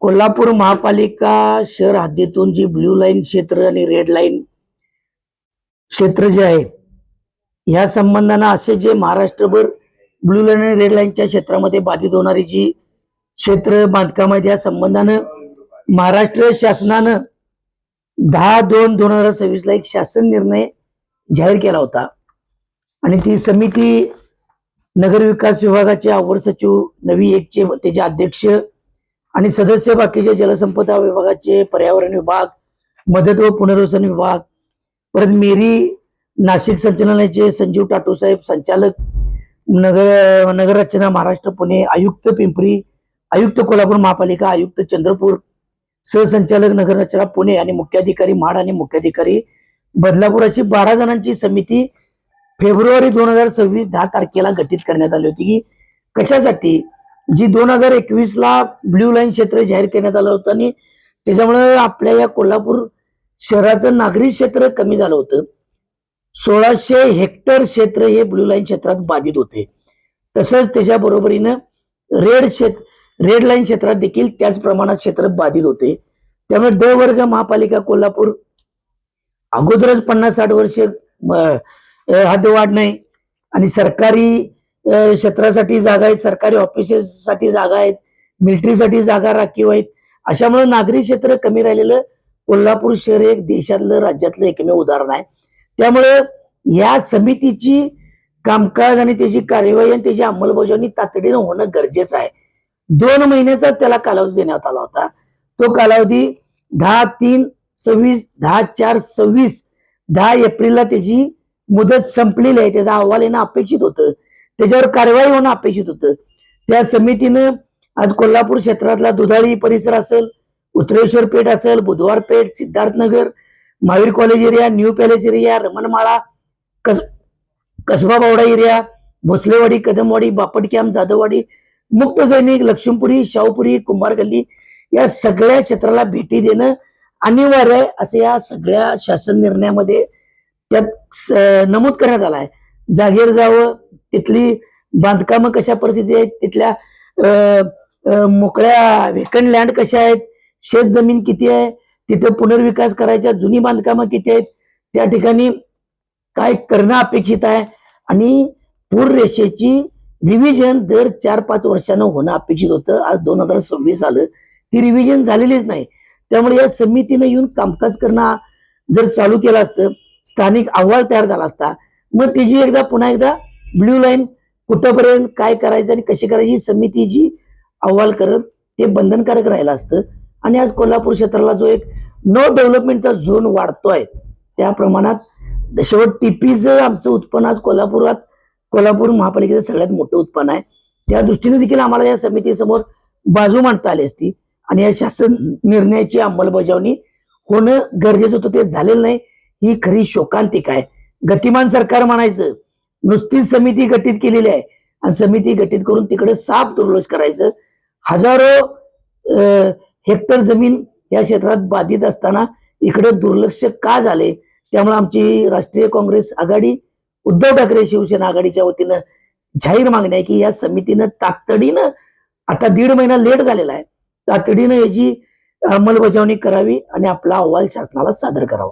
कोल्हापूर महापालिका शहर हद्दीतून जी ब्ल्यू लाईन क्षेत्र आणि रेड लाईन क्षेत्र जे आहेत, ह्या संबंधानं असे जे महाराष्ट्रभर ब्ल्यू लाईन आणि रेड लाईनच्या क्षेत्रामध्ये बाधित होणारी जी क्षेत्र बांधकाम आहेत, या संबंधानं महाराष्ट्र शासनानं 10/2/2026 ला एक शासन निर्णय जाहीर केला होता आणि ती समिती नगर विकास विभागाचे अवर सचिव नवी एकचे त्याचे अध्यक्ष आणि सदस्य बाकीचे जलसंपदा विभागाचे, पर्यावरण विभाग, मदत व पुनर्वसन विभाग, परत मेरी नाशिक संचालनालयाचे संजीव टाटू साहेब, संचालक नगर रचना महाराष्ट्र पुणे, आयुक्त पिंपरी, आयुक्त कोल्हापूर महापालिका, आयुक्त चंद्रपूर, सहसंचालक नगर रचना पुणे आणि मुख्याधिकारी महाड आणि मुख्याधिकारी बदलापूर अशी 12 जणांची समिती फेब्रुवारी 2026 10 तारखेला गठीत करण्यात आली होती. की कशासाठी? जी 2021 ला ब्ल्यू लाईन क्षेत्र जाहीर करण्यात आलं होतं आणि त्याच्यामुळे आपल्या या कोल्हापूर शहराचं नागरी क्षेत्र कमी झालं होतं. 1600 हेक्टर क्षेत्र हे ब्ल्यू लाईन क्षेत्रात बाधित होते. तसंच त्याच्या बरोबरीनं रेड लाईन क्षेत्रात देखील त्याच प्रमाणात क्षेत्र बाधित होते. त्यामुळे ड वर्ग महापालिका कोल्हापूर अगोदरच 50-60 वर्ष हद्दवाढ नाही आणि सरकारी क्षेत्रासाठी जागा आहेत, सरकारी ऑफिसेससाठी जागा आहेत, मिलिटरीसाठी जागा राखीव आहेत. अशामुळे नागरी क्षेत्र कमी राहिलेलं कोल्हापूर शहर एक देशातलं राज्यातलं एकमेव उदाहरण आहे. त्यामुळे या समितीची कामकाज आणि त्याची कार्यवाही आणि त्याची अंमलबजावणी तातडीनं होणं गरजेचं आहे. 2 महिन्याचा त्याला कालावधी देण्यात आला होता. तो कालावधी 10/3/26, 10/4/26, 10 एप्रिलला त्याची मुदत संपलेली आहे. त्याचा अहवाल येणं अपेक्षित होतं, त्याच्यावर कारवाई होणं अपेक्षित होतं. त्या समितीनं आज कोल्हापूर क्षेत्रातला दुधाळी परिसर असेल, उत्तरेश्वर पेठ असेल, Budhwar Peth, Siddharthnagar, Mahavir college area, new palace area, Ramanmala, Kasba Bawda area, Bhosalewadi, Kadamwadi, Bapat camp, Jadhavwadi, Mukt Sainik, Laxmipuri, Shahupuri, कुंभार गल्ली या सगळ्या क्षेत्राला भेटी देणं अनिवार्य आहे असं या सगळ्या शासन निर्णयामध्ये त्यात नमूद करण्यात आलं आहे. जागेवर जावं, तिथली बांधकामं कशा परिस्थिती आहेत, तिथल्या मोकळ्या व्हेकंट लँड कशा आहेत, शेत जमीन किती आहे, तिथं पुनर्विकास करायच्या जुनी बांधकामं किती आहेत, त्या ठिकाणी काय करणं अपेक्षित आहे आणि पूर रेषेची रिव्हिजन दर 4-5 वर्षानं होणं अपेक्षित होतं. आज 2026 आलं, ती रिव्हिजन झालेलीच नाही. त्यामुळे या समितीनं येऊन कामकाज करणं जर चालू केलं असतं, स्थानिक अहवाल तयार झाला असता, मग त्याची पुन्हा एकदा ब्ल्यू लाईन कुठंपर्यंत काय करायचं आणि कशी करायची समितीची अहवाल करत ते बंधनकारक राहिलं असतं. आणि आज कोल्हापूर क्षेत्राला जो एक नो डेव्हलपमेंटचा झोन वाढतोय, त्या प्रमाणात शेवट टीपीचं आमचं उत्पन्न आज कोल्हापूर महापालिकेचं सगळ्यात मोठं उत्पन्न आहे. त्या दृष्टीने देखील आम्हाला या समितीसमोर बाजू मांडता आली असती आणि या शासन निर्णयाची अंमलबजावणी होणं गरजेचं होतं. ते झालेलं नाही, ही खरी शोकांतिका आहे. गतिमान सरकार म्हणायचं, नुसतीच समिती गठीत केलेली आहे आणि समिती गठीत करून तिकडे साफ दुर्लक्ष करायचं. हजारो हेक्टर जमीन या क्षेत्रात बाधित असताना इकडे दुर्लक्ष का झाले? त्यामुळे आमची राष्ट्रीय काँग्रेस आघाडी, उद्धव ठाकरे शिवसेना आघाडीच्या वतीनं जाहीर मागणी आहे की या समितीनं तातडीनं, आता 1.5 महिना लेट झालेला आहे, तातडीनं याची अंमलबजावणी करावी आणि आपला अहवाल शासनाला सादर करावा.